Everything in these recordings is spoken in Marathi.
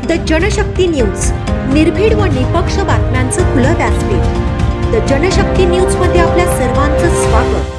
द जनशक्ती न्यूज, निर्भीड व निपक्ष बातम्यांचं खुलं व्यासपीठ। द जनशक्ती न्यूज मध्ये आपल्या सर्वांचं स्वागत।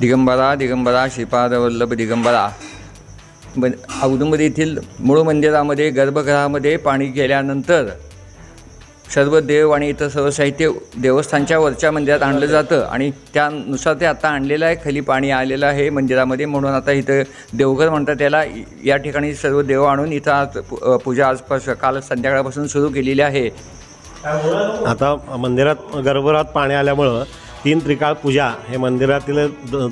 दिगंबरा दिगंबरा श्रीपाद वल्लभ दिगंबरा। औदुंबर येथील मूळ मंदिरामध्ये गर्भगृहामध्ये पाणी गेल्यानंतर सर्व देव आणि इतर सर्व साहित्य देवस्थानच्या वरच्या मंदिरात आणलं जातं आणि त्यानुसार ते आता आणलेलं आहे। खाली पाणी आलेलं आहे मंदिरामध्ये, म्हणून आता इथं देवघर म्हणतात त्याला। या ठिकाणी सर्व देव आणून इथं आज पूजा आजपासून काल संध्याकाळपासून सुरू केलेली आहे। आता मंदिरात गर्भगृहात पाणी आल्यामुळं 3 त्रिकाळ पूजा हे मंदिरातील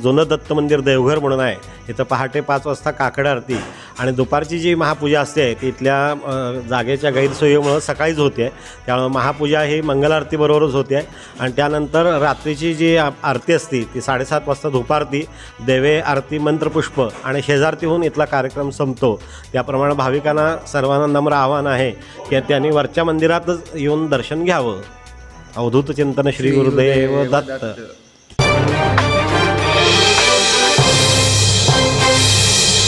जुनं दत्त मंदिर देवघर म्हणून आहे। इथं पहाटे 5 वाजता काकड आरती आणि दुपारची जी महापूजा असते ती इथल्या जागेच्या गैरसोयीमुळं सकाळीच होते, त्यामुळे महापूजा ही मंगल आरतीबरोबरच होते आणि त्यानंतर रात्रीची जी आरती असते ती 7:30 वाजता धूपारती, देवे आरती, मंत्रपुष्प आणि शेजारती होऊन इथला कार्यक्रम संपतो। त्याप्रमाणे भाविकांना सर्वांना नम्र आवाहन आहे की त्यांनी वरच्या मंदिरातच येऊन दर्शन घ्यावं। अवधूत चिंतन श्री गुरुदेव दत्त।